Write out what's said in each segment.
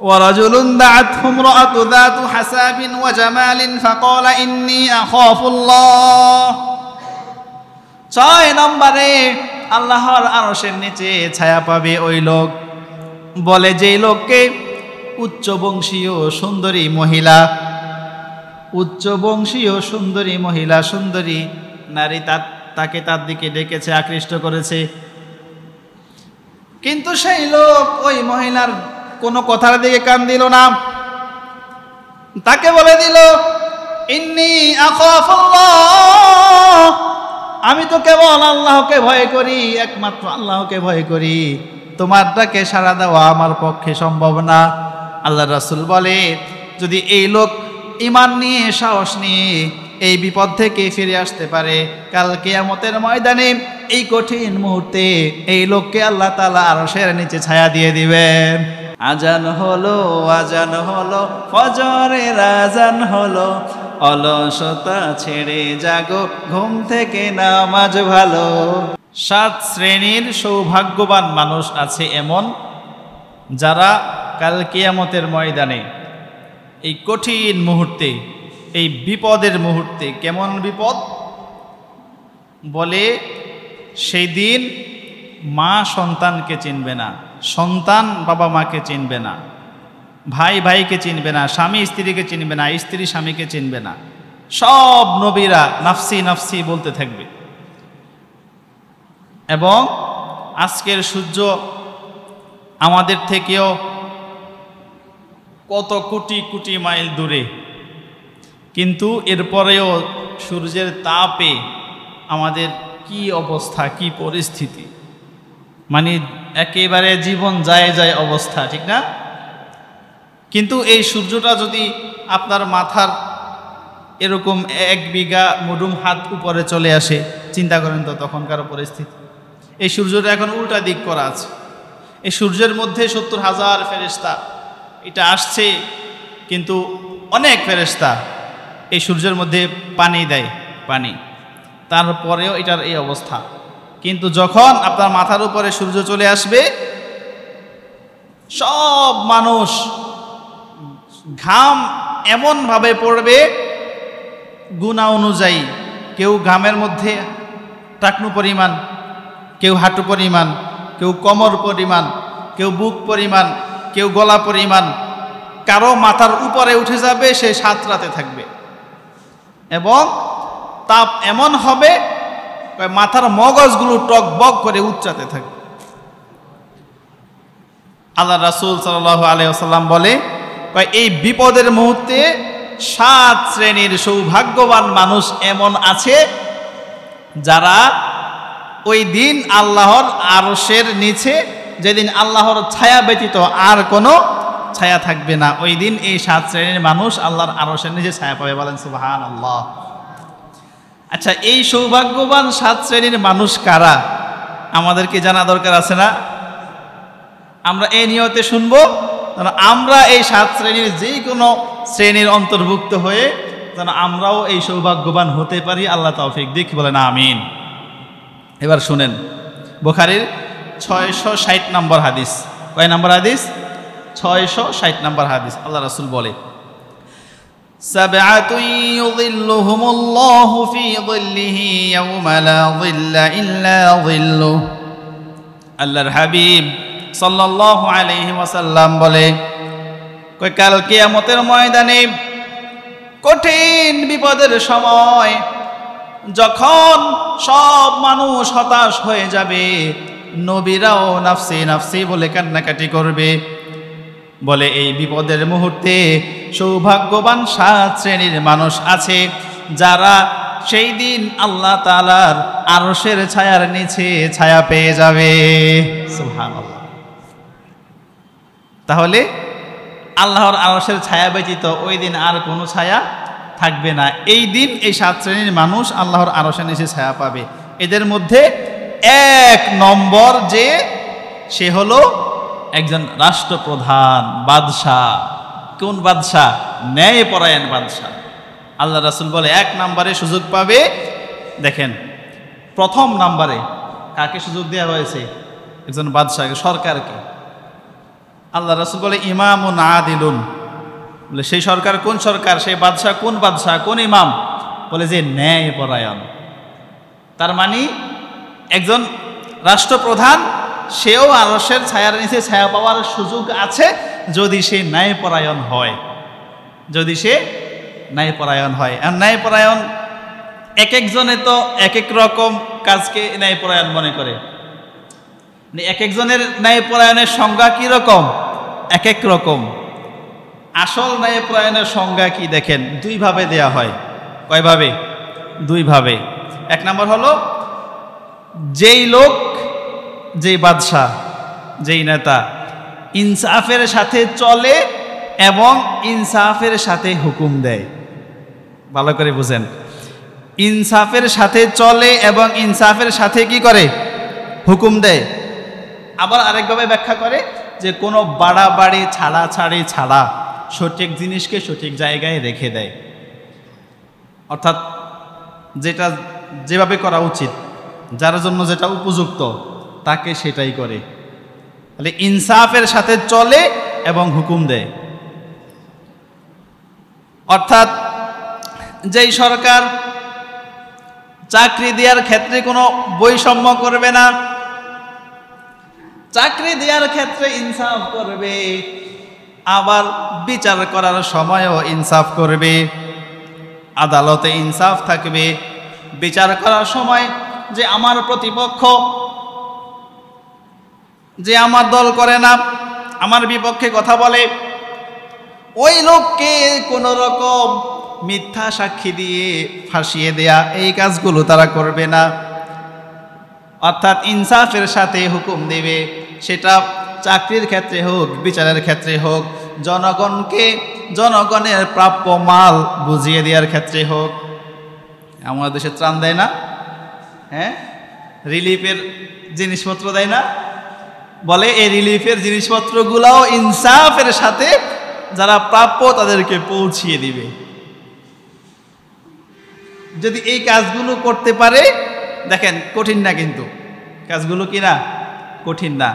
ورجل دعته امرأة ذات حساب وجمال فقال إني أخاف الله 6 নম্বরে আল্লাহর আরশের নিচে ছায়া পাবে ওই লোক, বলে যেই লোককে উচ্চবংশীয় সুন্দরী মহিলা, উচ্চবংশীয় সুন্দরী মহিলা, সুন্দরী নারী তাকে তার দিকে ডেকেছে, আকৃষ্ট করেছে, কিন্তু সেই লোক ওই মহিলার কোনো কথার দিকে কান দিল না, তাকে বলে দিল ইন্নী আখাফুল্লাহ, আমি তো কেবল আল্লাহকে ভয় করি, একমাত্র আল্লাহকে ভয় করি, তোমার ডাকে সাড়া দেওয়া আমার পক্ষে সম্ভব না। আল্লাহ রাসূল বলে যদি এই লোক ঈমান নিয়ে সাহস নিয়ে এই বিপদ থেকে ফিরে আসতে পারে, কাল কিয়ামতের ময়দানে এই কঠিন মুহূর্তে এই লোককে আল্লাহ তাআলা আরশের নিচে ছায়া দিয়ে দিবেন। আজান হলো, আজান হলো, ফজরের আজান হলো, অলসতা ছেড়ে জাগো, ঘুম থেকে নামাজ ভালো। 7 শ্রেণীর সৌভাগ্যবান মানুষ আছে এমন, যারা কাল কিয়ামতের ময়দানে এই কঠিন মুহূর্তে, এই বিপদের মুহূর্তে, কেমন বিপদ বলে, সেই দিন মা সন্তানকে চিনবে না, সন্তান বাবা মাকে চিনবে না, ভাই ভাইকে চিনবে না, স্বামী স্ত্রীকে চিনবে না, স্ত্রী স্বামীকে চিনবে না, সব নবীরা নাফসি নাফসি বলতে থাকবে। এবং আজকের সূর্য আমাদের থেকেও কত কোটি কোটি মাইল দূরে, কিন্তু এরপরেও সূর্যের তাপে আমাদের কি অবস্থা, কি পরিস্থিতি, মানে একেবারে জীবন যায় যায় অবস্থা, ঠিক না? কিন্তু এই সূর্যটা যদি আপনার মাথার এরকম 1 বিঘা মুডুম হাত উপরে চলে আসে, চিন্তা করেন তো তখনকার পরিস্থিতি। এই সূর্যটা এখন উল্টা দিক করা আছে, এই সূর্যের মধ্যে 70,000 ফেরেশতা, এটা আসছে, কিন্তু অনেক ফেরেশতা এই সূর্যের মধ্যে পানি দেয়, পানি, তারপরেও এটার এই অবস্থা। কিন্তু যখন আপনার মাথার উপরে সূর্য চলে আসবে, সব মানুষ ঘাম এমনভাবে পড়বে গুণা অনুযায়ী, কেউ ঘামের মধ্যে টাকনু পরিমাণ, কেউ হাঁটু পরিমাণ, কেউ কোমর পরিমাণ, কেউ বুক পরিমাণ, কেউ গলা পরিমাণ, কারো মাথার উপরে উঠে যাবে, সে 7 রাতে থাকবে। এবং তাপ এমন হবে মাথার মগজগুলো টকবক করে উচ্চাতে থাকবে। আল্লাহ রাসূল সাল্লাল্লাহু আলাইহি ওয়াসাল্লাম বলে এই বিপদের মুহূর্তে 7 শ্রেণীর সৌভাগ্যবান মানুষ এমন আছে, যারা ওই দিন আল্লাহর আরশের নিচে, যেদিন আল্লাহর ছায়া ব্যতীত আর কোনো ছায়া থাকবে না, ওই দিন এই 7 শ্রেণীর মানুষ আল্লাহর আরশের নিচে ছায়া পাবে। বলেন সুবহানাল্লাহ। আচ্ছা, এই সৌভাগ্যবান 7 শ্রেণীর মানুষ কারা আমাদেরকে জানা দরকার আছে না? আমরা এই নিয়তে শুনবো যেন আমরা এই 7 শ্রেণীর যে কোনো শ্রেণীর অন্তর্ভুক্ত হয়ে যেন আমরাও এই সৌভাগ্যবান হতে পারি। আল্লাহ তৌফিক দিক, বলেন আমিন। এবার শুনেন বুখারীর 660 নম্বর হাদিস। কয় নম্বর হাদিস? 660 নম্বর হাদিস। আল্লাহ রাসূল বলে, সাবআতুন ইউযিল্লুহুমুল্লাহু ফি যিল্লিহি ইয়াওমা লা যিল্লা ইল্লা যিল্লুহ। আল্লাহর হাবিব সাল্লাল্লাহু আলাইহি ওয়াসাল্লাম বলে, কই কাল কিয়ামতের ময়দানে কঠিন বিপদের সময় যখন সব মানুষ হতাশ হয়ে যাবে, নবীরাও নাফসি নাফসি বলে কান্নাকাটি করবে, বলে এই বিপদের মুহূর্তে সৌভাগ্যবান 7 শ্রেণীর মানুষ আছে, যারা সেই দিন আল্লাহ তাআলার আরশের ছায়ার নিচে ছায়া পেয়ে যাবে। সুবহানাল্লাহ। তাহলে আল্লাহর আরশের ছায়া ব্যতীত ওই দিন আর কোনো ছায়া থাকবে না। এই দিন এই 7 শ্রেণীর মানুষ আল্লাহর আরশের নিচে ছায়া পাবে। এদের মধ্যে 1 নম্বর যে, সে হলো একজন রাষ্ট্রপ্রধান, বাদশাহ। কোন বাদশাহ? ন্যায়পরায়ণ বাদশাহ। আল্লাহ রাসূল বলে 1 নম্বরে সুযোগ পাবে। দেখেন, প্রথম নম্বরে কাকে সুযোগ দেওয়া হয়েছে? একজন বাদশাহকে, সরকারকে। আল্লাহ রাসূল বলে ইমামুন আদিলুন, বলে সেই সরকার কোন সরকার, সেই বাদশাহ কোন বাদশাহ, কোন ইমাম? বলে যে ন্যায়পরায়ণ। তার মানে একজন রাষ্ট্রপ্রধান সেও আরশের ছায়ার নিচে ছায়া পাওয়ার সুযোগ আছে যদি সে ন্যায়পরায়ণ হয়, যদি সে ন্যায়পরায়ণ হয়। আর ন্যায়পরায়ণ এক একজনে তো এক এক রকম কাজকে ন্যায়পরায়ণ মনে করে। এক একজনের ন্যায়পরায়ণের সংজ্ঞা কি রকম? এক এক রকম। আসল ন্যায়পরায়ণের সংজ্ঞা কি দেখেন, দুই ভাবে দেয়া হয়। কয়ভাবে? দুই ভাবে। এক নম্বর হলো যেই লোক, যেই বাদশাহ, যেই নেতা ইনসাফের সাথে চলে এবং ইনসাফের সাথে হুকুম দেয়। ভালো করে বুঝেন, ইনসাফের সাথে চলে এবং ইনসাফের সাথে কি করে? হুকুম দেয়। আবার আরেকভাবে ব্যাখ্যা করে যে কোনো বাড়াবাড়ি ছাড়াছাড়ি ছাড়া সঠিক জিনিসকে সঠিক জায়গায় রেখে দেয়। অর্থাৎ যেটা যেভাবে করা উচিত, যার জন্য যেটা উপযুক্ত তাকে সেটাই করে। তাহলে ইনসাফের সাথে চলে এবং হুকুম দেয়। অর্থাৎ যেই সরকার চাকরি দেওয়ার ক্ষেত্রে কোনো বৈষম্য করবে না, চাকরি দেওয়ার ক্ষেত্রে ইনসাফ করবে, আবার বিচার করার সময়ও ইনসাফ করবে, আদালতে ইনসাফ থাকবে। বিচার করার সময় যে আমার প্রতিপক্ষ, যে আমার দল করে না, আমার বিপক্ষে কথা বলে, ওই লোককে কোনো রকম মিথ্যা সাক্ষী দিয়ে ফাঁসিয়ে দেয়া, এই কাজগুলো তারা করবে না। অর্থাৎ ইনসাফের সাথে হুকুম দেবে, সেটা চাকরির ক্ষেত্রে হোক, বিচারের ক্ষেত্রে হোক, জনগণকে জনগণের প্রাপ্য মাল বুঝিয়ে দেওয়ার ক্ষেত্রে হোক। আমাদের দেশে ত্রাণ দেয় না, হ্যাঁ, রিলিফের জিনিসপত্র দেয় না, বলে এই রিলিফের জিনিসপত্রগুলাও ইনসাফের সাথে যারা প্রাপ্য তাদেরকে পৌঁছিয়ে দিবে। যদি এই কাজগুলো করতে পারে, দেখেন কঠিন না, কিন্তু কাজগুলো কি না কঠিন না,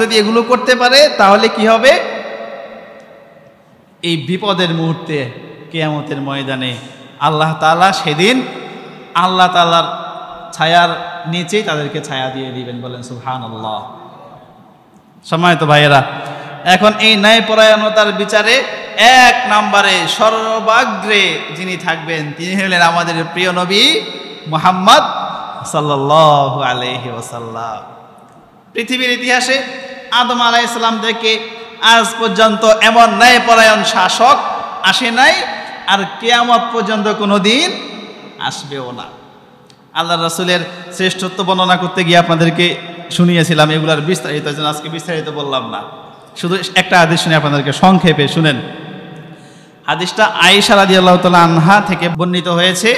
যদি এগুলো করতে পারে তাহলে কি হবে? এই বিপদের মুহূর্তে কিয়ামতের ময়দানে আল্লাহ তাআলা সেদিন আল্লাহ তাআলার ছায়ার নিচেই তাদেরকে ছায়া দিয়ে দিবেন। বলেন সুবহানাল্লাহ। সম্মানিত ভাইয়েরা, এখন এই ন্যায়পরায়ণতার বিচারে এক নম্বরে সর্বাগ্রে যিনি থাকবেন তিনি হলেন আমাদের প্রিয় নবী মুহাম্মদ সাল্লাল্লাহু আলাইহি ওয়াসাল্লাম। পৃথিবীর ইতিহাসে আদম আলাইহিস সালাম থেকে আজ পর্যন্ত এমন ন্যায়পরায়ণ শাসক আসে নাই, আর কিয়ামত পর্যন্ত কোনো দিন আসবেও না। আল্লাহ রাসূলের শ্রেষ্ঠত্ব বর্ণনা করতে গিয়ে আপনাদেরকে শুনিয়েছিলাম, এগুলার বিস্তারিত আজকে বিস্তারিত বললাম না, শুধু একটা হাদিস শুনে আপনাদেরকে সংক্ষেপে শুনেন। হাদিসটা আয়েশা রাদিয়াল্লাহু তাআলা আনহা থেকে বর্ণিত হয়েছে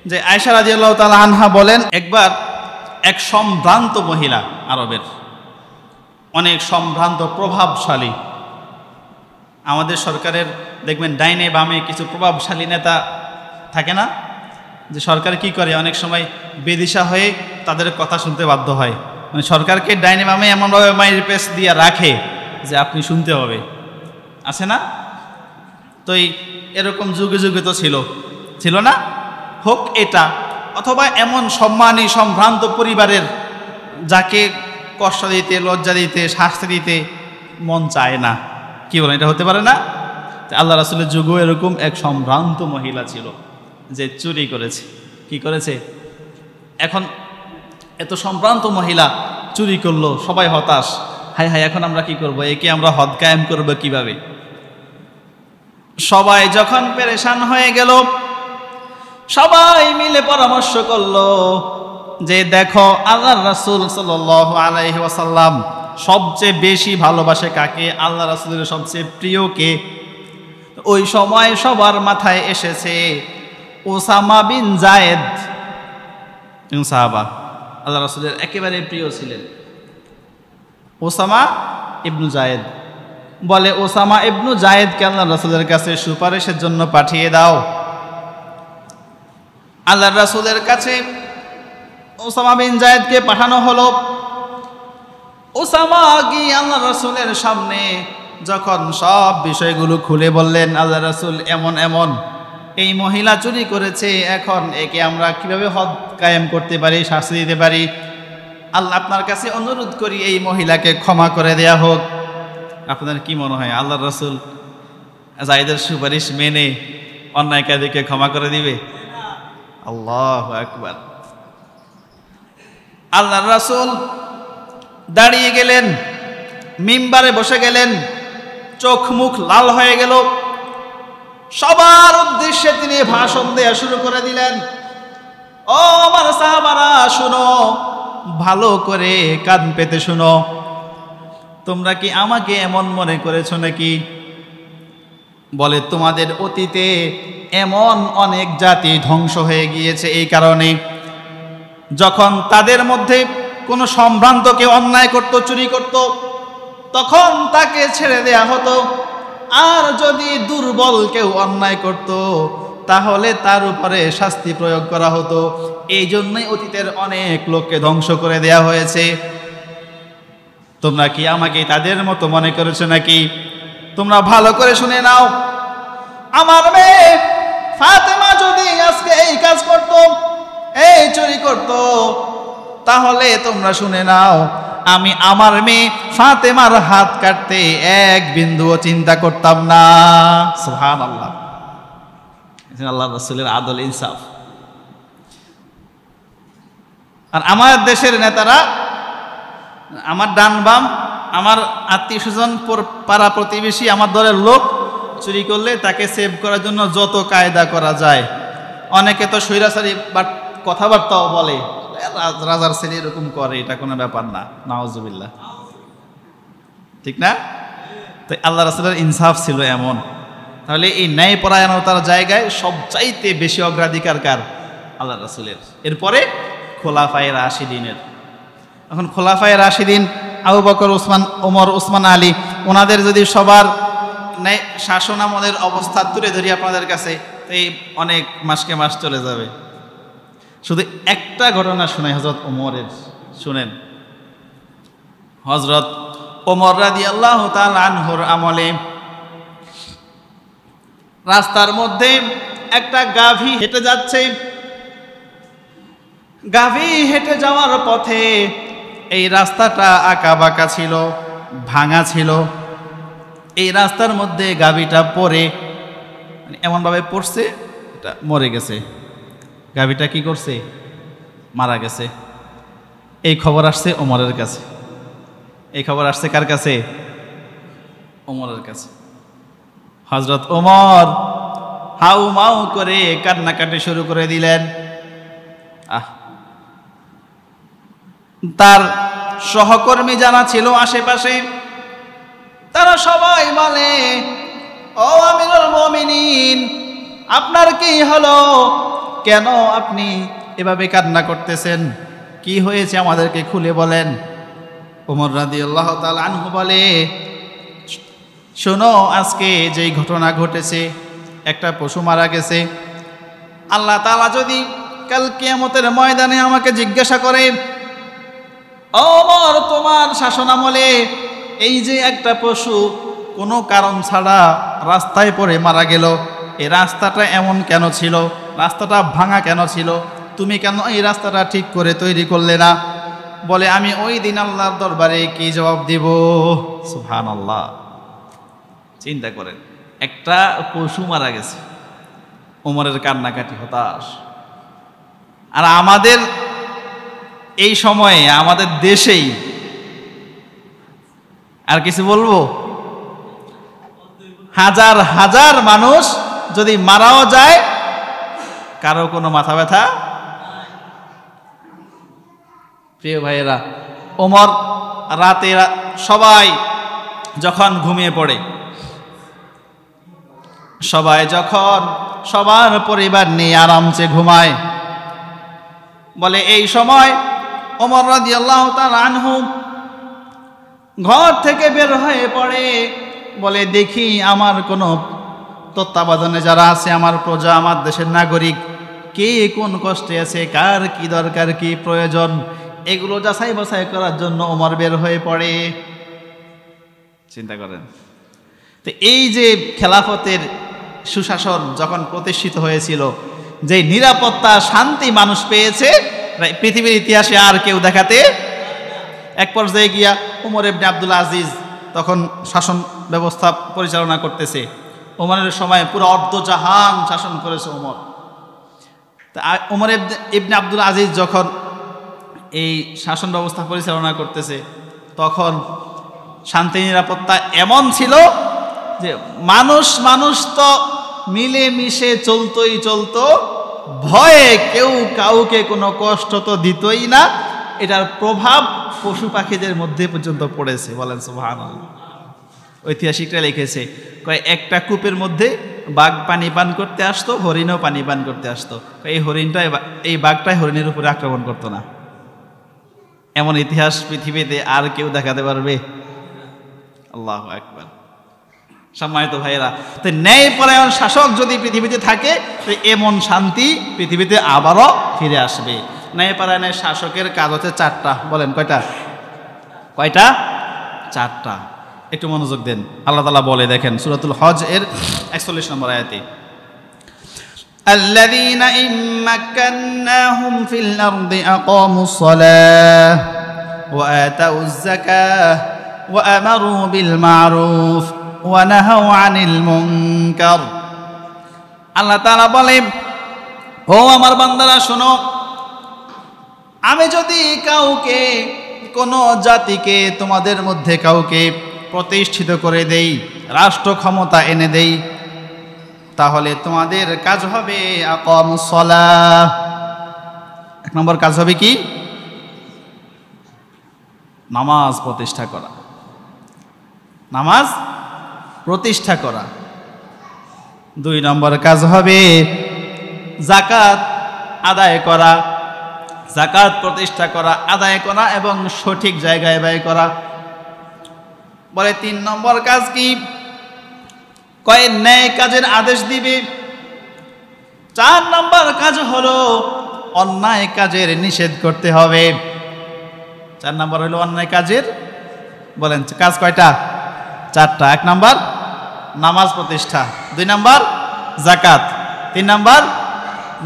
যে আয়েশা রাদিয়াল্লাহু তাআলা আনহা বলেন, একবার এক সম্ভ্রান্ত মহিলা, আরবের অনেক সম্ভ্রান্ত প্রভাবশালী, আমাদের সরকারের দেখবেন ডাইনে বামে কিছু প্রভাবশালী নেতা থাকে না, যে সরকার কি করে অনেক সময় বেদিশা হয়ে তাদের কথা শুনতে বাধ্য হয়, মানে সরকারকে ডাইনে বামে এমনভাবে মাইর পেস দিয়ে রাখে যে আপনি শুনতে হবে, আছে না? তো এরকম যুগে যুগে তো ছিল না, হোক এটা, অথবা এমন সম্মানী সম্ভ্রান্ত পরিবারের যাকে কষ্ট দিতে, লজ্জা দিতে, শাস্তি দিতে মন চায় না, কি বলেন, এটা হতে পারে না? আল্লাহ রাসূলের যুগেও এরকম এক সম্ভ্রান্ত মহিলা ছিল যে চুরি করেছে। কি করেছে? এখন এত সম্ভ্রান্ত মহিলা চুরি করলো, সবাই হতাশ, হায় হায় এখন আমরা কি করব, একে আমরা হদ কায়েম করবো কিভাবে? সবাই যখন পেরেশান হয়ে গেল, সবাই মিলে পরামর্শ করলো যে দেখো আল্লাহর রাসূল সাল্লাল্লাহু আলাইহি ওয়াসাল্লাম সবচেয়ে বেশি ভালোবাসে কাকে, আল্লাহ রাসূলের সবচেয়ে প্রিয় কে? ওই সময় সবার মাথায় এসেছে ওসামা বিন যায়েদ, সাহাবা, আল্লাহ রাসূলের একেবারে প্রিয় ছিলেন ওসামা ইবনু যায়েদ। বলে ওসামা ইবনু যায়েদকে আল্লাহ রাসূলের কাছে সুপারিশের জন্য পাঠিয়ে দাও। আল্লাহ রাসূলের কাছে ওসামা বিন যায়েদকে পাঠানো হলো। ওসামা গিয়ে আল্লাহ রাসূলের সামনে যখন সব বিষয়গুলো খুলে বললেন, আল্লাহ রাসূল এমন এমন এই মহিলা চুরি করেছে, এখন একে আমরা কিভাবে হদ কায়েম করতে পারি, শাস্তি দিতে পারি, আল্লাহ আপনার কাছে অনুরোধ করি এই মহিলাকে ক্ষমা করে দেয়া হোক। আপনাদের কি মনে হয় আল্লাহ রাসূল যায়েদের সুপারিশ মেনে অন্যায়কারীকে ক্ষমা করে দিবে? আল্লাহু আকবার। আল্লাহ রাসূল দাঁড়িয়ে গেলেন, মিম্বারে বসে গেলেন, চোখ মুখ লাল হয়ে গেল, সবার উদ্দেশ্যে তিনি ভাষণ দেয়া শুরু করে দিলেন। ও আমার সাহাবারা শুনো, ভালো করে কান পেতে শুনো, তোমরা কি আমাকে এমন মনে করেছো নাকি? বলে তোমাদের অতীতে এমন অনেক জাতি ধ্বংস হয়ে গিয়েছে এই কারণে, যখন তাদের মধ্যে কোনো সম্ভ্রান্ত কেউ অন্যায় করত, চুরি করত, তখন তাকে ছেড়ে দেয়া হতো, আর যদি দুর্বল কেউ অন্যায় করত তাহলে তার উপরে শাস্তি প্রয়োগ করা হতো। এই জন্যই অতীতের অনেক লোককে ধ্বংস করে দেয়া হয়েছে। তোমরা কি আমাকে তাদের মতো মনে করেছো নাকি? তোমরা ভালো করে শুনে নাও, আমার মেয়ে ফাতেমা যদি আজকে এই কাজ করত, এই চুরি করত, তাহলে তোমরা শুনে নাও, আমি আমার মেয়ে ফাতেমার হাত কাটতে এক বিন্দুও চিন্তা করতাম না। সুবহানাল্লাহ। আল্লাহ রাসূলের আদল ইনসাফ। আর আমার দেশের নেতারা, আমার ডান বাম, আমার আত্মীয় স্বজন, পাড়া প্রতিবেশী, আমার দলের লোক চুরি করলে তাকে সেভ করার জন্য যত কায়দা করা যায়, অনেকে তো স্বৈরাচারী কথাবার্তাও বলে, রাজার ছেলে এরকম করে, এটা কোনো ব্যাপার না, নাউজুবিল্লাহ, ঠিক না? তো আল্লাহ রাসূলের ইনসাফ ছিল এমন। তাহলে এই ন্যায়পরায়ণতার জায়গায় সবচাইতে বেশি অগ্রাধিকার কার? আল্লাহ রাসূলের। এরপরে খোলাফায়ে রাশিদিনের। এখন খোলাফায়ে রাশিদিন আবু বকর, ওসমান, ওমর, ওসমান, আলী, ওনাদের যদি সবার ন্যায় শাসন আমলের অবস্থা তুলে ধরি আপনাদের কাছে, তো এই অনেক মাসকে মাস চলে যাবে। শুধু একটা ঘটনা শোনাই হযরত ওমরের, শুনেন। হযরত ওমর রাদিয়াল্লাহু তাআলা আনহুর আমলে রাস্তার মধ্যে একটা গাভী হেঁটে যাচ্ছে। গাভী হেঁটে যাওয়ার পথে এই রাস্তাটা আঁকা বাঁকা ছিল, ভাঙা ছিল। এই রাস্তার মধ্যে গাভীটা পড়ে, এমনভাবে পড়ছে এটা মরে গেছে। গাভীটা কি করছে? মারা গেছে। এই খবর আসছে ওমরের কাছে। এই খবর আসছে কার কাছে? ওমরের কাছে। হযরত ওমর হাউ মাউ করে কান্নাকাটি শুরু করে দিলেন। তার সহকর্মী যারা ছিল আশেপাশে, তারা সবাই বলে, ও আমিরুল মুমিনিন, আপনার কি হলো? কেন আপনি এভাবে কান্না করতেছেন? কি হয়েছে আমাদেরকে খুলে বলেন। ওমর রাদিয়াল্লাহু তাআলা আনহু বলে, শোনো, আজকে যেই ঘটনা ঘটেছে, একটা পশু মারা গেছে। আল্লাহ তাআলা যদি কাল কিয়ামতের ময়দানে আমাকে জিজ্ঞাসা করে, ওমর, তোমার শাসনামলে এই যে একটা পশু কোনো কারণ ছাড়া রাস্তায় পড়ে মারা গেল, এই রাস্তাটা এমন কেন ছিল? রাস্তাটা ভাঙা কেন ছিল? তুমি কেন এই রাস্তাটা ঠিক করে তৈরি করলে না? বলে, আমি ওই দিন আল্লাহর দরবারে কি জবাব দিব? সুবহানাল্লাহ। চিন্তা করেন, একটা পশু মারা গেছে, ওমরের কান্নাকাটি, হতাশ। আর আমাদের এই সময়ে আমাদের দেশেই আর কিছু বলবো, হাজার হাজার মানুষ যদি মারাও যায়, কারো কোনো মাথা ব্যথা। প্রিয় ভাইয়েরা, ওমর রাতে সবাই যখন ঘুমিয়ে পড়ে, সবাই যখন সবার পরিবার নিয়ে আরামসে ঘুমায়, বলে এই সময় ওমর রাদিয়াল্লাহু তাআলা আনহু ঘর থেকে বের হয়ে পড়ে। বলে, দেখি আমার কোনো তত্ত্বাবধানে যারা আছে, আমার প্রজা, আমার দেশের নাগরিক, কে কোন কষ্টে আছে, কার কি দরকার, কি প্রয়োজন, এগুলো যাচাই বাছাই করার জন্য ওমর বের হয়ে পড়ে। চিন্তা করেন, তো এই যে খেলাফতের সুশাসন যখন প্রতিষ্ঠিত হয়েছিল, যে নিরাপত্তা শান্তি মানুষ পেয়েছে, পৃথিবীর ইতিহাসে আর কেউ দেখাতে। এক পর্যায়ে গিয়া উমর ইবনে আব্দুল আজিজ তখন শাসন ব্যবস্থা পরিচালনা করতেছে। উমরের সময় পুরো অর্ধজাহান শাসন করেছে উমর। তা উমর ইবনে আব্দুল আজিজ যখন এই শাসন ব্যবস্থা পরিচালনা করতেছে, তখন শান্তি নিরাপত্তা এমন ছিল যে মানুষ তো মিলে মিশে চলতো, ভয়ে কেউ কাউকে কোনো কষ্ট তো দিতই না। এটার প্রভাব পশু পাখিদের মধ্যে পর্যন্ত পড়েছে। বলেন সুবহানাল্লাহ। ঐতিহাসিকরা লিখেছে, কয় একটা কূপের মধ্যে বাঘ পানি পান করতে আসতো, হরিণও পানি পান করতে আসতো। এই বাঘটাই হরিণের উপরে আক্রমণ করতো না। এমন ইতিহাস পৃথিবীতে আর কেউ দেখাতে পারবে? আল্লাহু আকবার। সম্মানিত ভাইয়েরা, তো ন্যায়পরায়ণ শাসক যদি পৃথিবীতে থাকে, তো এমন শান্তি পৃথিবীতে আবারও ফিরে আসবে। ন্যায়পরায়ণের শাসকের কাজ হচ্ছে চারটা। বলেন কয়টা? চারটা। একটু মনোযোগ দেন। আল্লাহ তাআলা বলে, দেখেন সূরাতুল হজ এর 41 নম্বর আয়াতে, الذين إن مكناهم في الأرض أقاموا الصلاة وآتوا الزكاة وأمروا بالمعروف ونهوا عن المنكر। আল্লাহ তাআলা বলেন, ও আমার বান্দারা শোনো, আমি যদি কাউকে, কোনো জাতিকে, তোমাদের মধ্যে কাউকে প্রতিষ্ঠিত করে দেই, রাষ্ট্র ক্ষমতা এনে দেই, তাহলে তোমাদের কাজ হবে আকামুস সালাহ। এক নম্বর কাজ হবে কি? নামাজ প্রতিষ্ঠা করা। নামাজ প্রতিষ্ঠা করা। 2 নম্বর কাজ হবে যাকাত আদায় করা। যাকাত প্রতিষ্ঠা করা, আদায় করা এবং সঠিক জায়গায় ব্যয় করা। বলে 3 নম্বর কাজ কি? কয় ন্যায় কাজের আদেশ দিবে। 4 নম্বর কাজ হলো অন্যায় কাজের নিষেধ করতে হবে। 4 নম্বর হলো অন্যায় কাজের, বলেন কাজ কয়টা? 4টা। 1 নম্বর নামাজ প্রতিষ্ঠা, 2 নম্বর যাকাত, 3 নম্বর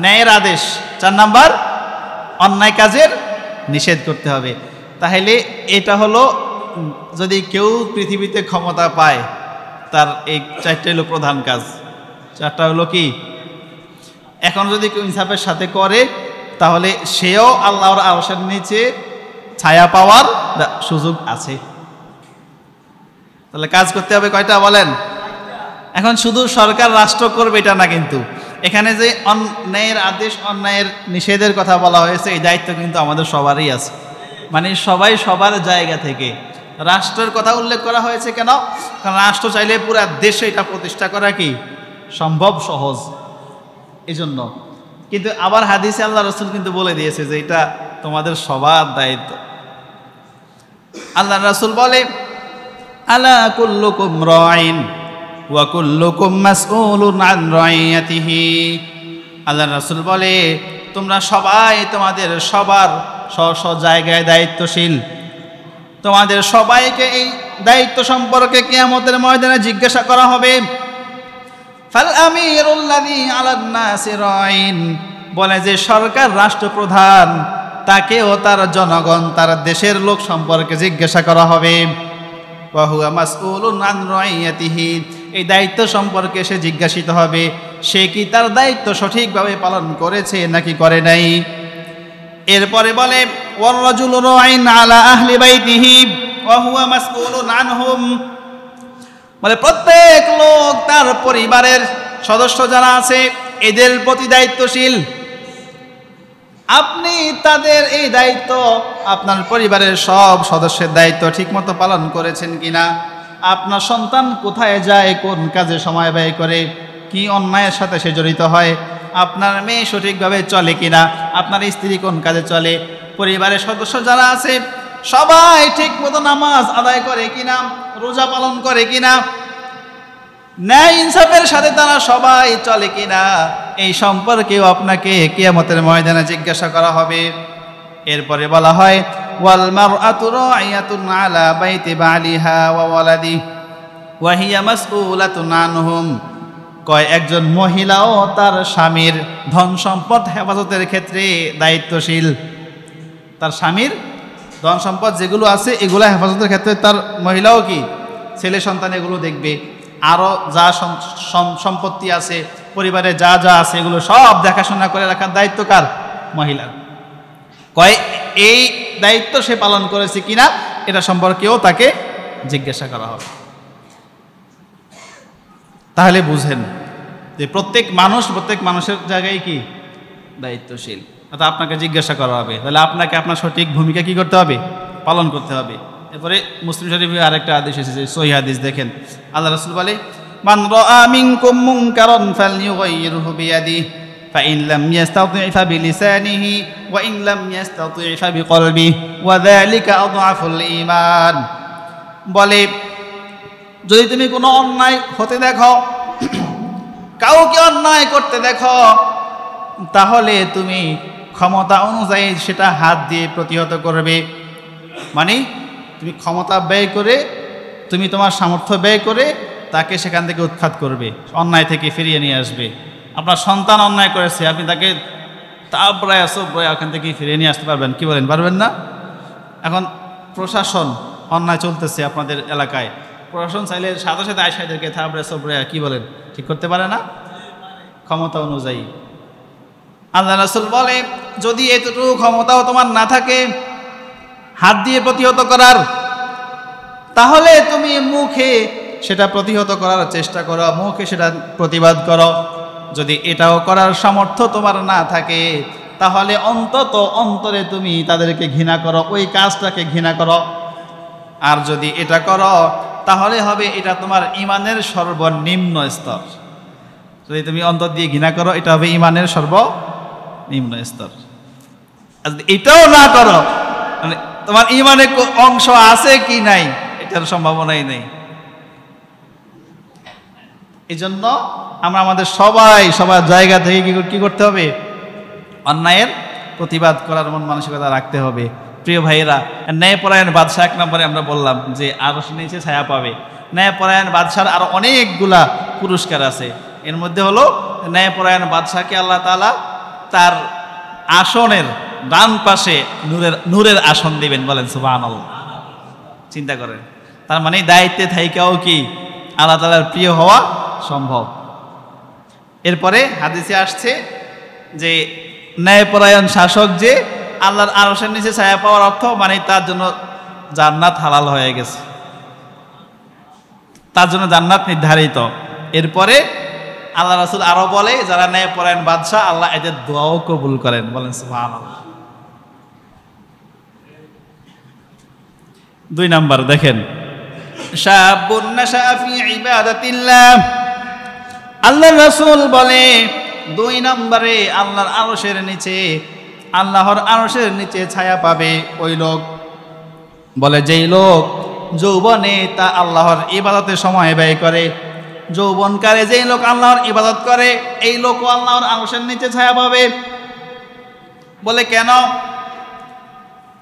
ন্যায়ের আদেশ, 4 নম্বর অন্যায় কাজের নিষেধ করতে হবে। তাহলে এটা হলো, যদি কেউ পৃথিবীতে ক্ষমতা পায়, তার এই 4টা হলো প্রধান কাজ। 4টা হলো কি? এখন যদি কেউ ইনসাফের সাথে করে, তাহলে সেও আল্লাহর আরশের নিচে ছায়া পাওয়ার সুযোগ আছে। তাহলে কাজ করতে হবে কয়টা বলেন? এখন শুধু সরকার রাষ্ট্র করবে এটা না, কিন্তু এখানে যে অন্যায়ের আদেশ, অন্যায়ের নিষেধের কথা বলা হয়েছে, এই দায়িত্ব কিন্তু আমাদের সবারই আছে। মানে সবাই সবার জায়গা থেকে। রাষ্ট্রের কথা উল্লেখ করা হয়েছে কেন? কারণ রাষ্ট্র চাইলে পুরা দেশে এটা প্রতিষ্ঠা করা কি সম্ভব, সহজ, এই জন্য। কিন্তু আবার হাদিসে আল্লাহ রাসূল কিন্তু বলে দিয়েছে যে এটা তোমাদের সবার দায়িত্ব। আল্লাহ রাসূল বলে, আলা কুল্লুকুম রাইন ওয়া কুল্লুকুম মাসউলুন আন রাইয়াতিহি। আল্লাহ রাসূল বলে, তোমরা সবাই তোমাদের সবার স্ব জায়গায় দায়িত্বশীল। তোমাদের সবাইকে এই দায়িত্ব সম্পর্কে কিয়ামতের ময়দানে জিজ্ঞাসা করা হবে। ফাল আমিরুল্লাযী আলান নাসি রাইন, বলে যে সরকার, রাষ্ট্রপ্রধান, তাকেও তার জনগণ, তার দেশের লোক সম্পর্কে জিজ্ঞাসা করা হবে। ওয়া হুয়া মাসউলুন আন রাইয়াতিহি, এই দায়িত্ব সম্পর্কে সে জিজ্ঞাসিত হবে, সে কি তার দায়িত্ব সঠিকভাবে পালন করেছে নাকি করে নাই। এরপরে বলে, ওয়ার রাজুলু রাইন আলা আহলি বাইতিহি ওয়া হুয়া মাসউলুন আনহুম, বলে প্রত্যেক লোক তার পরিবারের সদস্য যারা আছে এদের প্রতি দায়িত্বশীল। আপনি তাদের এই দায়িত্ব, আপনার পরিবারের সব সদস্যের দায়িত্ব ঠিকমতো পালন করেছেন কিনা, আপনার সন্তান কোথায় যায়, কোন কাজে সময় ব্যয় করে, কি অন্যায়ের সাথে সে জড়িত হয়, আপনার মেয়ে সঠিকভাবে চলে কিনা, আপনার স্ত্রী কোন কাজে চলে, পরিবারের সদস্য যারা আছে সবাই ঠিকমতো নামাজ আদায় করে কিনা, রোজা পালন করে কিনা, ন্যায় ইনসাফের সাথে তারা সবাই চলে কিনা, এই সম্পর্কেও আপনাকে কিয়ামতের ময়দানে জিজ্ঞাসা করা হবে। এরপরে বলা হয় ওয়াল মারআতু রাইয়াতুন আলা বাইতি বালিহা ওয়া ওয়ালাদি ওয়া হিয়া মাসউলাতুন আনহুম, কয় একজন মহিলাও তার স্বামীর ধন সম্পদ হেফাজতের ক্ষেত্রে দায়িত্বশীল। তার স্বামীর ধন সম্পদ যেগুলো আছে এগুলো হেফাজতের ক্ষেত্রে তার মহিলাও কি ছেলে সন্তান এগুলো দেখবে। আরও যা সম্পত্তি আছে পরিবারে যা যা আছে এগুলো সব দেখাশোনা করে রাখার দায়িত্ব কার? মহিলার। কয় এই দায়িত্ব সে পালন করেছে কিনা এটা সম্পর্কেও তাকে জিজ্ঞাসা করা হবে। তাহলে বুঝেন যে প্রত্যেক মানুষের জায়গায় কি দায়িত্বশীল, অর্থাৎ আপনাকে জিজ্ঞাসা করা হবে। তাহলে আপনাকে আপনার সঠিক ভূমিকা কি করতে হবে? পালন করতে হবে। এরপরে মুসলিম শরীফে আরেকটা আদেশ এসেছে, সহিহ হাদিস দেখেন, আল্লাহ রাসূল বলে মান রাআ মিনকুম মুনকারান ফালইউগাইয়িরহু বিয়াদিহি ফাইন লাম ইস্তাতি' ফাবিলিসানিহি ওয়া ইন লাম ইস্তাতি' ফাবিকলবিহি ওয়া যালিকা আযআফুল ঈমান। বলে যদি তুমি কোনো অন্যায় হতে দেখো, কাউকে অন্যায় করতে দেখো, তাহলে তুমি ক্ষমতা অনুযায়ী সেটা হাত দিয়ে প্রতিহত করবে। মানে তুমি ক্ষমতা ব্যয় করে, তুমি তোমার সামর্থ্য ব্যয় করে তাকে সেখান থেকে উৎখাত করবে, অন্যায় থেকে ফিরিয়ে নিয়ে আসবে। আপনার সন্তান অন্যায় করেছে, আপনি তাকে তাবড়ায় সবড়ায় ওখান থেকে ফিরিয়ে নিয়ে আসতে পারবেন? কি বলেন, পারবেন না? এখন প্রশাসন অন্যায় চলতেছে আপনাদের এলাকায়, প্রশাসন চাইলে সাথে সাথে আয়সাদেরকে থাবড়ায় সবড়ায় কি বলেন ঠিক করতে পারে না? ক্ষমতা অনুযায়ী। আল্লাহ রাসূল বলে যদি এতটুকু ক্ষমতাও তোমার না থাকে হাত দিয়ে প্রতিহত করার, তাহলে তুমি মুখে সেটা প্রতিহত করার চেষ্টা করো, মুখে সেটা প্রতিবাদ করো। যদি এটাও করার সামর্থ্য তোমার না থাকে তাহলে অন্তত অন্তরে তুমি তাদেরকে ঘৃণা করো, ওই কাজটাকে ঘৃণা করো। আর যদি এটা করো তাহলে হবে এটা তোমার ঈমানের সর্বনিম্ন স্তর। যদি তুমি অন্তর দিয়ে ঘৃণা করো এটা হবে ঈমানের সর্বনিম্ন স্তর। আর যদি এটাও না করো মানে তোমার ঈমানে অংশ আছে কি নাই এটার সম্ভাবনাই নেই। এই জন্য আমরা আমাদের সবার জায়গা থেকে কি করতে হবে? অন্যায়ের প্রতিবাদ করার মন মানসিকতা রাখতে হবে। প্রিয় ভাইয়েরা, ন্যায়পরায়ণ বাদশাহ এক নম্বরে আমরা বললাম যে আরশ নিচে ছায়া পাবে। ন্যায়পরায়ণ বাদশার আরো অনেকগুলা পুরস্কার আছে। এর মধ্যে হলো ন্যায়পরায়ণ বাদশাকে আল্লাহ তাআলা তার আসনের ডান পাশে নূরের আসন দিবেন। বলেন সুবহানাল্লাহ। চিন্তা করেন, তার মানে দায়িত্বে থাইকাও কি আল্লাহ তাআলার প্রিয় হওয়া সম্ভব। এরপরে হাদিসে আসছে যে ন্যায়পরায়ণ শাসক যে আল্লাহর আরশের নিচে ছায়া পাওয়ার অর্থ মানে তার জন্য জান্নাত হালাল হয়ে গেছে, তার জন্য জান্নাত নির্ধারিত। এরপরে আল্লাহ রাসূল আরো বলে যারা ন্যায়পরায়ণ বাদশাহ আল্লাহ এদের দোয়াও কবুল করেন। বলেন সুবহানাল্লাহ। 2 নাম্বার দেখেন, শাবুন নাশা ফি ইবাদাতিল্লাহ। আল্লাহর রাসূল বলে 2 নম্বরে আল্লাহর আরশের নিচে ছায়া পাবে ওই লোক। বলে যেই লোক যৌবনে তা আল্লাহর ইবাদতে সময় ব্যয় করে, যৌবনকালে যেই লোক আল্লাহর ইবাদত করে এই লোকও আল্লাহর আরশের নিচে ছায়া পাবে। বলে কেন?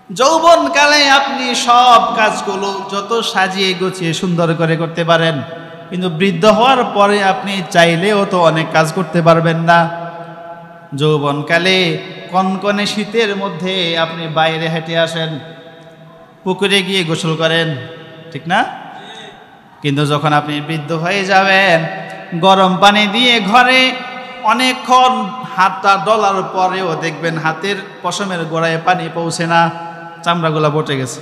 যৌবনকালে আপনি সব কাজগুলো যত সাজিয়ে গুছিয়ে সুন্দর করে করতে পারেন, কিন্তু বৃদ্ধ হওয়ার পরে আপনি চাইলেও তো অনেক কাজ করতে পারবেন না। যৌবনকালে কনকনে শীতের মধ্যে আপনি বাইরে হেঁটে আসেন, পুকুরে গিয়ে গোসল করেন, ঠিক না? কিন্তু যখন আপনি বৃদ্ধ হয়ে যাবেন গরম পানি দিয়ে ঘরে অনেকক্ষণ হাতটা ডলার পরেও দেখবেন হাতের পশমের গোড়ায় পানি পৌঁছে না, চামড়াগুলা বটে গেছে।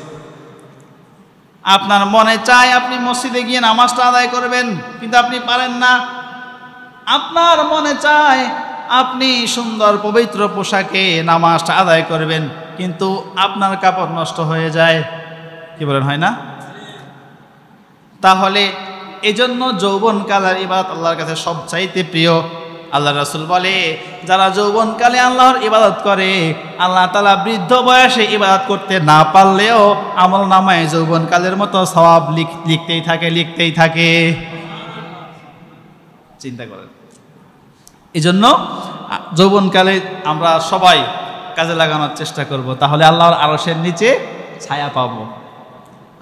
আপনার মনে চায় আপনি মসজিদে গিয়ে নামাজটা আদায় করবেন, কিন্তু আপনি পারেন না। আপনার মনে চায় আপনি সুন্দর পবিত্র পোশাকে নামাজটা আদায় করবেন, কিন্তু আপনার কাপড় নষ্ট হয়ে যায়। কি বলেন, হয় না? তাহলে এজন্য যৌবনকালের ইবাদত আল্লাহর কাছে সবচাইতে প্রিয়। আল্লাহ রাসূল বলে যারা যৌবনকালে আল্লাহর ইবাদত করে আল্লাহ তাআলা বৃদ্ধ বয়সে ইবাদত করতে না পারলেও আমল নামায় যৌবনকালের মতো সওয়াব লিখতেই থাকে। চিন্তা করেন। এই জন্য যৌবনকালে আমরা সবাই কাজে লাগানোর চেষ্টা করব, তাহলে আল্লাহর আরশের নিচে ছায়া পাবো।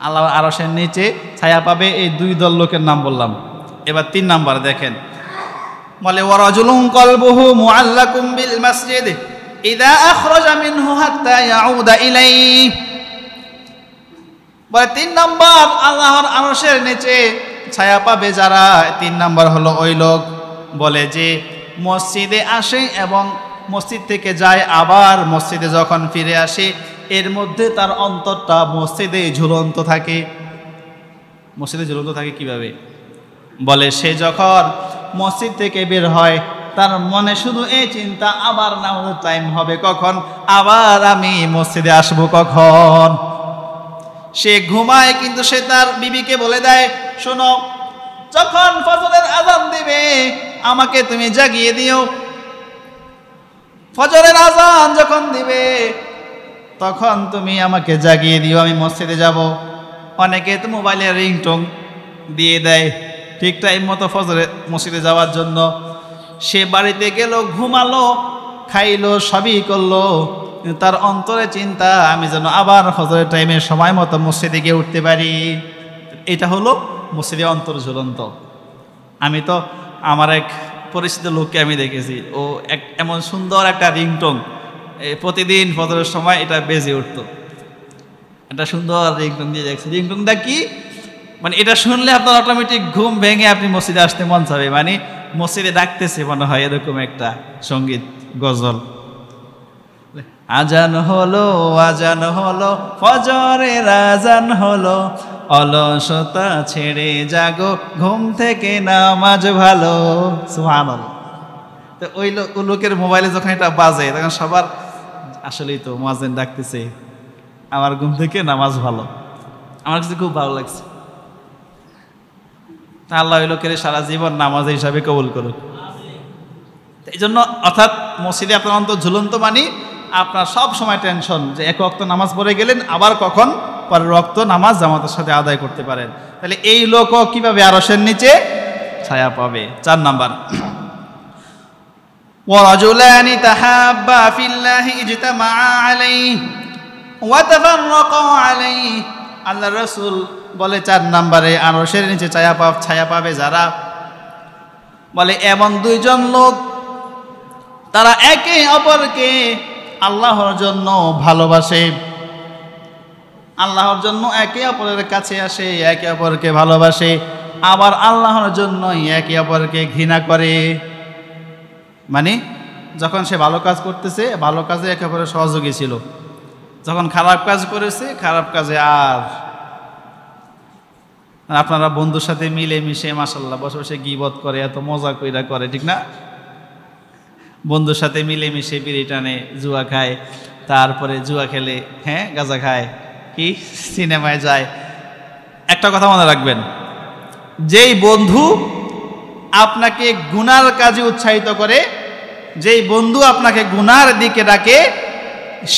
আল্লাহর আরশের নিচে ছায়া পাবে এই দুই দল লোকের নাম বললাম। এবার 3 নাম্বার দেখেন, বলে ওয়ারাজুলুন কলবুহু মুআল্লাকুম বিল মাসজিদ ইযা আখরাজা মিনহু হাত্তা ইয়াউদা ইলাইহি। বলে 3 নাম্বার আল্লাহর আরশের নিচে ছায়া পাবে যারা, 3 নাম্বার হলো ওই লোক বলে যে মসজিদে আসে এবং মসজিদ থেকে যায়, আবার মসজিদে যখন ফিরে আসে এর মধ্যে তার অন্তরটা মসজিদে ঝুলন্ত থাকে। মসজিদে ঝুলন্ত থাকে কিভাবে? বলে সে যখন মসজিদ থেকে বের হয় তার মনে শুধু এই চিন্তা, আবার নামাজের টাইম হবে কখন, আবার আমি মসজিদে আসবো কখন। সে ঘুমায় কিন্তু সে তার বিবিকে বলে দেয়, শোনো যখন ফজরের আজান দিবে আমাকে তুমি জাগিয়ে দিও। ফজরের আজান যখন দিবে তখন তুমি আমাকে জাগিয়ে দিও, আমি মসজিদে যাব। অনেকে তো মোবাইলের রিংটোন দিয়ে দেয় ঠিক টাইম মতো ফজরে মসজিদে যাওয়ার জন্য। সে বাড়িতে গেল, ঘুমালো, খাইলো, সবই করলো, তার অন্তরে চিন্তা আমি যেন আবার ফজরের টাইমে সময় মতো মসজিদে গিয়ে উঠতে পারি। এটা হলো মসজিদে অন্তর ঝুলন্ত। আমি তো আমার এক পরিচিত লোককে আমি দেখেছি, ও এমন সুন্দর একটা রিংটোন প্রতিদিন ফজরের সময় এটা বেজে উঠতো। একটা সুন্দর রিংটোন দিয়ে দেখছি। রিংটোনটা কি মানে এটা শুনলে আপনার অটোমেটিক ঘুম ভেঙে আপনি মসজিদে আসতে মন চাবে, মানে মসজিদে ডাকতেছে মনে হয়, এরকম একটা সঙ্গীত গজল। আজান হলো আজান হলো ফজরের আজান হলো, অলসতা ছেড়ে জাগো ঘুম থেকে নামাজ ভালো। সুবহানাল্লাহ। তো ওই লোকের মোবাইলে যখন এটা বাজে তখন সবার আসলেই তো মুয়াজ্জিন ডাকতেছে, আমার ঘুম থেকে নামাজ ভালো। আমার কাছে খুব ভালো লাগছে। আল্লাহ ওই লোকের সারা জীবন নামাজ হিসাবে কবুল করুক। এই জন্য অর্থাৎ মসজিদে আপনার অন্তর ঝুলন্ত মানে আপনার সব সময় টেনশন যে এক ওয়াক্ত নামাজ পড়ে গেলেন, আবার কখন পরের ওয়াক্ত নামাজ জামাতের সাথে আদায় করতে পারেন। তাহলে এই লোকও কিভাবে আরশের নিচে ছায়া পাবে? 4 নাম্বার, ওয়ারাজুলানি তাহাব্বা ফিল্লাহি ইজতামাআ আলাইহি ওয়া তাফাররাকা আলাইহি। আল্লাহর রাসূল বলে 4 নম্বরে আরশের নিচে ছায়া পাবে যারা, বলে এমন 2 জন লোক তারা একে অপরকে আল্লাহর জন্য ভালোবাসে, আল্লাহর জন্য একে অপরের কাছে আসে, একে অপরকে ভালোবাসে, আবার আল্লাহর জন্যই একে অপরকে ঘৃণা করে। মানে যখন সে ভালো কাজ করতেছে ভালো কাজে একে অপরের সহযোগী ছিল, যখন খারাপ কাজ করেছে খারাপ কাজে আর। আপনারা বন্ধুর সাথে মিলে মিশে মাশাআল্লাহ বসে বসে গীবত করে, এত মজা কইরা করে, ঠিক না? বন্ধুর সাথে মিলে মিশে বিড়ি টানে, জুয়া খায়, তারপরে জুয়া খেলে, হ্যাঁ গাঁজা খায়, কি সিনেমায় যায়। একটা কথা মনে রাখবেন, যেই বন্ধু আপনাকে গুনার কাজে উৎসাহিত করে, যেই বন্ধু আপনাকে গুনার দিকে ডাকে,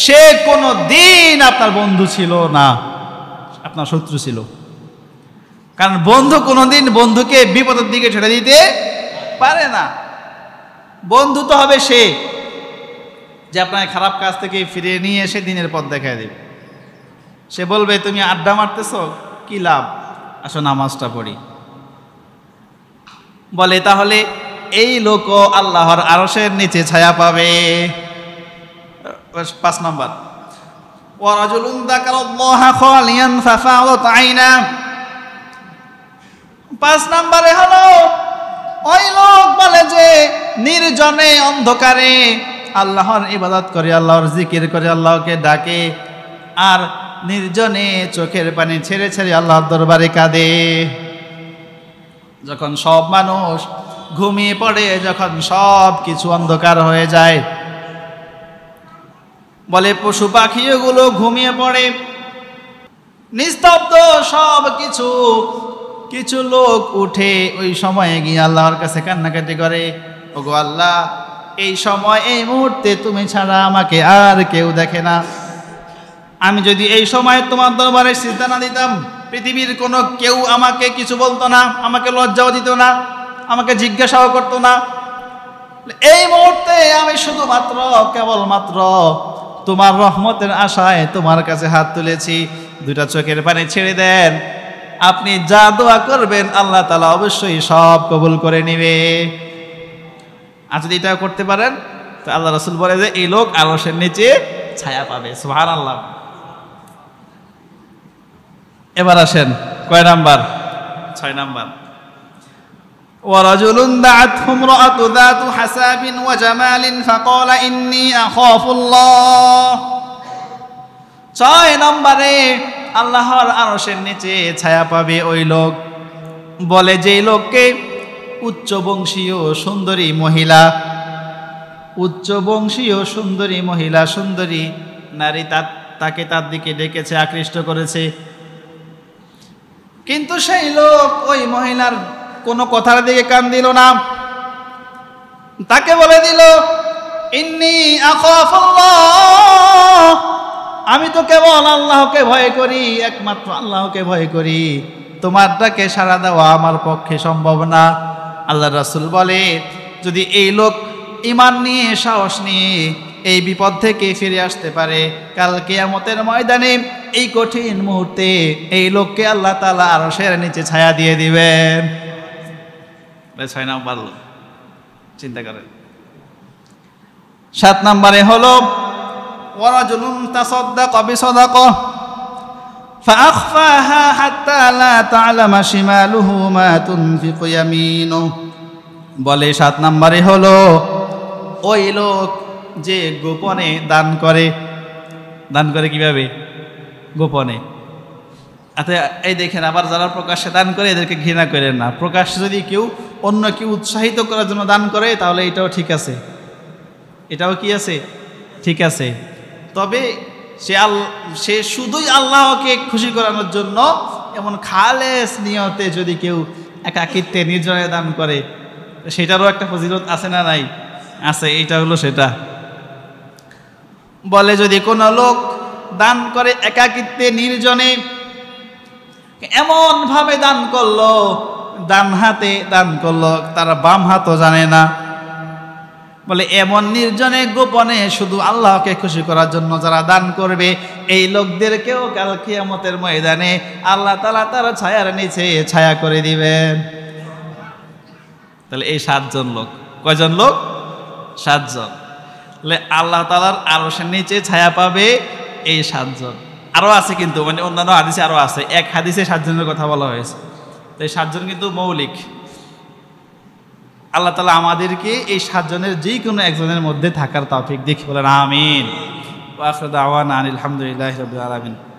সে কোনো দিন আপনার বন্ধু ছিল না, আপনার শত্রু ছিল। কারণ বন্ধু কোনোদিন বন্ধুকে বিপদের দিকে ছেড়ে দিতে পারে না। বন্ধু তো হবে সে যে আপনার খারাপ কাজ থেকে ফিরিয়ে নিয়ে এসে দিনের পথ দেখায় দেবে। সে বলবে তুমি আড্ডা মারতেছ, কি লাভ, আসো নামাজটা পড়ি। বলে তাহলে এই লোক আল্লাহর আরশের নিচে ছায়া পাবে। 5 নম্বর, ওয়ারাজুলুন যাকারাল্লাহা খালিয়ান ফাফাদাত আইনা। 5 নম্বরে হলো ওই লোক বলে যে নির্জনে অন্ধকারে আল্লাহর ইবাদত করে, আল্লাহর জিকির করে, আল্লাহকে ডাকে, আর নির্জনে চোখের পানি ছেড়ে ছেড়ে আল্লাহর দরবারে কাঁদে। যখন সব মানুষ ঘুমিয়ে পড়ে, যখন সব কিছু অন্ধকার হয়ে যায়, বলে পশু পাখিগুলো ঘুমিয়ে পড়ে, নিস্তব্ধ সব কিছু, কিছু লোক উঠে ওই সময়ে গিয়ে আল্লাহর কাছে কান্নাকাটি করে, ওগো আল্লাহ এই সময় এই মুহূর্তে তুমি ছাড়া আমাকে আর কেউ দেখে না। আমি যদি এই সময় তোমার দরবারে সিজদা না দিতাম, পৃথিবীর কোনো কেউ আমাকে কিছু বলতো না, আমাকে লজ্জাও দিত না, আমাকে জিজ্ঞাসাও করতো না। এই মুহূর্তে আমি শুধুমাত্র কেবলমাত্র তোমার রহমতের আশায় তোমার কাছে হাত তুলেছি, দুটা চোখের পানি ছেড়ে দেন, আপনি যা দোয়া করবেন আল্লাহ তাআলা অবশ্যই সব কবুল করে নেবে। আর যদি এটা করতে পারেন তো আল্লাহ রাসূল বলে যে এই লোক আরশের নিচে ছায়া পাবে। সুবহানাল্লাহ। এবার আসেন কয় নাম্বার? 6 নাম্বার। ورجل دعته امرأة ذات حساب وجمال فقال إني أخاف الله। 6 নম্বরে আল্লাহর আরশের নিচে ছায়া পাবে ওই লোক, বলে যেই লোককে উচ্চবংশীয় সুন্দরী মহিলা, উচ্চবংশীয় সুন্দরী মহিলা, সুন্দরী নারী তাকে তার দিকে ডেকেছে, আকৃষ্ট করেছে, কিন্তু সেই লোক ওই মহিলার কোনো কথার দিকে কান দিল না, তাকে বলে দিল ইন্নী আখাফুল্লাহ, আমি তো কেবল আল্লাহকে ভয় করি, একমাত্র আল্লাহকে ভয় করি, তোমার ডাকে সাড়া দেওয়া আমার পক্ষে সম্ভব না। আল্লাহ রাসূল বলে যদি এই লোক ঈমান নিয়ে সাহস নিয়ে এই বিপদ থেকে ফিরে আসতে পারে, কাল কিয়ামতের ময়দানে এই কঠিন মুহূর্তে এই লোককে আল্লাহ তাআলা আরশের নিচে ছায়া দিয়ে দিবেন। 6 নাম্বার লোক, চিন্তা করেন। 7 নম্বরে হলো ওয়ারাজুলুন তাসাদ্দাকা বিসাদাকাহ ফাআখফাহা হাত্তা লা তা'লামা শিমালুহু মা তুনফিকু ইয়ামিনুহু। বলে 7 নম্বরে হলো ওই লোক যে গোপনে দান করে। দান করে কিভাবে? গোপনে। আচ্ছা এই দেখেন, আবার যারা প্রকাশ্যে দান করে এদেরকে ঘৃণা করেন না। প্রকাশ্যে যদি কেউ অন্য কেউ উৎসাহিত করার জন্য দান করে তাহলে এটাও ঠিক আছে, এটাও কি আছে? ঠিক আছে। তবে সে শুধুই আল্লাহকে খুশি করানোর জন্য এমন খালেস নিয়তে যদি কেউ একাকিত্বে নির্জনে দান করে সেটারও একটা ফজিলত আছে না নাই? আছে। এইটা হলো সেটা। বলে যদি কোনো লোক দান করে একাকিত্বে নির্জনে, এমন ভাবে দান করলো, ডান হাতে দান করলো, তার বাম হাতও জানে না, বলে এমন নির্জনে গোপনে শুধু আল্লাহকে খুশি করার জন্য যারা দান করবে এই লোকদেরকেও কাল কিয়ামতের ময়দানে আল্লাহ তাআলা তার ছায়ার নিচে ছায়া করে দিবেন। তাহলে এই 7 জন লোক, কয়জন লোক? 7 জন। তাহলে আল্লাহ তাআলার আরশের নিচে ছায়া পাবে এই 7 জন। আরো আছে কিন্তু, মানে অন্যান্য হাদিসে আরো আছে, এক হাদিসে 7 জনের কথা বলা হয়েছে। তো এই 7 জন কিন্তু মৌলিক। আল্লাহ তাআলা আমাদেরকে এই 7 জনের যে কোনো একজনের মধ্যে থাকার তৌফিক দিক। বলেন আমিন। ওয়া আখিরু দাওয়ানা আনিল হামদুলিল্লাহি রাব্বিল আলামিন।